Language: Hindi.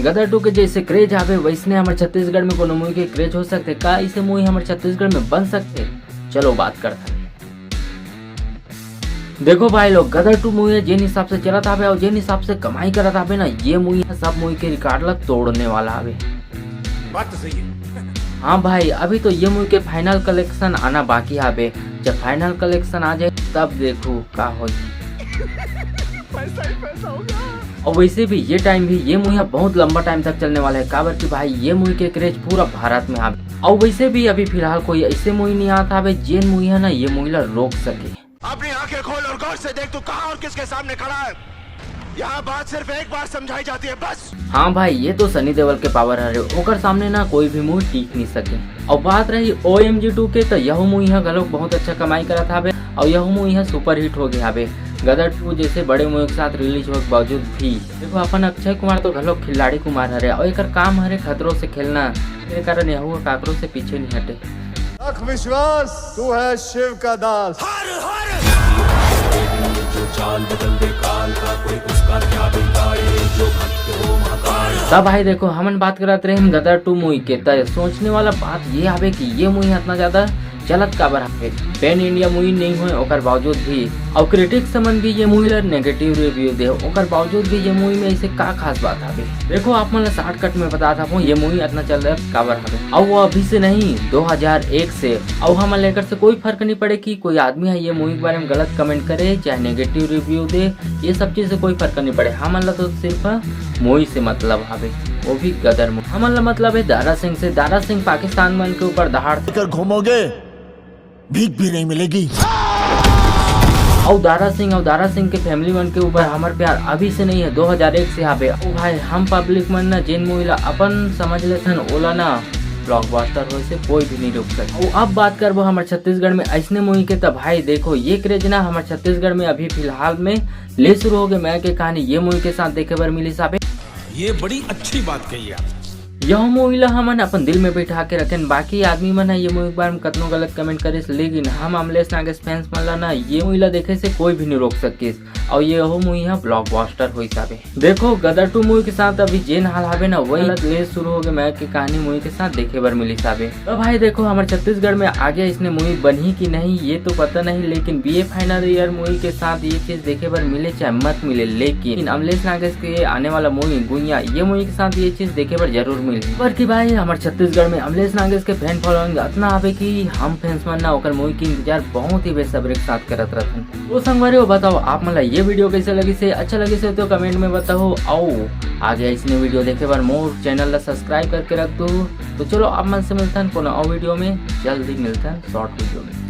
गदर 2 के जैसे क्रेज आवे वैसने हमारे छत्तीसगढ़ में कोनो मूवी के क्रेज हो सकते का, इसे मूवी हमारे छत्तीसगढ़ में बन सकते। चलो बात करते। देखो भाई लोग, गदर 2 मूवी जिन हिसाब से चलत आवे और जिन हिसाब से कमाई करत आवे ना, ये मूवी सब मूवी के रिकॉर्ड ला तोड़ने वाला आवे। बात तो सही है। हाँ भाई, अभी तो ये मूवी के फाइनल कलेक्शन आना बाकी आवे। जब फाइनल कलेक्शन आ जाए तब देखो का हो। पैसा ही पैसा होगा। और वैसे भी ये टाइम भी ये मूवी बहुत लंबा टाइम तक चलने वाला है, काबर कि भाई ये मूवी के क्रेज पूरा भारत में आवे। और वैसे भी अभी फिलहाल कोई ऐसे मूवी नहीं आता है जेन मूवी है ना ये मूवी ला रोक सके। अपनी आंखें खोल और गौर से देख, तू कहां और किसके सामने खड़ा है। यहाँ बात सिर्फ एक बार समझाई जाती है बस। हाँ भाई, ये तो सनी देओल के पावर है, ओकर सामने ना कोई भी मूवी टिक नहीं सके। और बात रही OMG 2 के, तो यह मूवी है गलोक बहुत अच्छा कमाई करा था और यह मूवी है सुपर हिट हो गया। गदर 2 जैसे बड़े मूवी के साथ रिलीज होने के बावजूद भी देखो अपन अक्षय कुमार तो गलोक खिलाड़ी कुमार हरे और एक काम हरे खतरों से खेलना, इसके कारण यह काकरों से पीछे नहीं हटे। रख विश्वास, तू है शिव का दास। जो चाल बदल दे काल का, कोई उसका क्या बिगाड़े, जो भक्त हो महाकाल। तब भाई देखो हमन बात करते रहे हम गदर 2 मूवी के, तय सोचने वाला बात ये आवे कि ये मूवी इतना ज्यादा चलत काबर है। पैन इंडिया मूवी नहीं हुए ओकर बावजूद भी और क्रिटिक समन भी ये मूवी ला नेगेटिव रिव्यू दे, ओकर बावजूद भी ये मूवी में ऐसे का खास बात आवे। देखो आप मन शॉर्टकट में बता था ये मूवी इतना चल रहा है काबर है। और वो अभी से नहीं 2001 से, और हम लेकर से कोई फर्क नहीं पड़े कि कोई आदमी है ये मूवी के बारे में गलत कमेंट करे चाहे नेगेटिव रिव्यू दे, ये सब चीज से कोई फर्क नहीं पड़े। हमन तो सिर्फ मूवी से मतलब आवे, वो भी गदर मूवी। हमन मतलब है दारा सिंह से। दारा सिंह पाकिस्तान मन के ऊपर दहाड़ कर घूमोगे भीख भी नहीं मिलेगी। और दारा सिंह के फैमिली मन के ऊपर हमार प्यार अभी से नहीं है 2001 से आवे। ओ भाई हम पब्लिक मन ना जिन मूवी ला अपन समझ लेथन ओला ना ब्लॉकबस्टर हो से कोई भी नहीं रोक सके। और अब बात करबो हमारे छत्तीसगढ़ में ऐसने मूवी के, तब भाई देखो ये क्रेज ना हमारे छत्तीसगढ़ में अभी फिलहाल में ले शुरू हो गए। मैं के कहानी ये मूवी के साथ देखे बर मिली साबे। ये बड़ी अच्छी बात कही आप। यह मूवी ला हमन अपन दिल में बैठा के रखें। बाकी आदमी मन है ये मूवी के बारे में कतनो गलत कमेंट करे, लेकिन हम अमलेश नागेश फैंस मन ला ना ये मूवी ला देखे से कोई भी नहीं रोक सके। और ये मूवी है ब्लॉकबस्टर हो हिसाबे। देखो गदर 2 मूवी के साथ अभी जेन हाल हावे ना वही ले शुरू हो गए। मैं की कहानी मूवी के साथ देखे बर मिली साबे। तो भाई देखो हमारे छत्तीसगढ़ में आगे इसने मूवी बनी की नहीं ये तो पता नहीं, लेकिन BA फाइनल ईयर मूवी के साथ ये चीज देखे बर मिले चाहे मत मिले, लेकिन अमलेश नागेश के आने वाला मूवी गुइया ये मूवी के साथ ये चीज देखे बर जरूर मिले। पर कि भाई हमारे छत्तीसगढ़ में अमलेश नागेश के फैन फॉलोइंग इतना आवे कि हम फैंस मन ना होकर मूवी की इंतजार बहुत ही बेसब्री के साथ करत रहते हैं। तो संगवारी बताओ आप मतलब ये वीडियो कैसे लगी से, अच्छा लगी से तो कमेंट में बताओ। आओ आगे इसने वीडियो देखे बार मोर चैनल ला सब्सक्राइब करके रख दो। तो चलो आप मन से मिलता है कोनो और वीडियो में, जल्दी मिलता है शॉर्ट वीडियो में।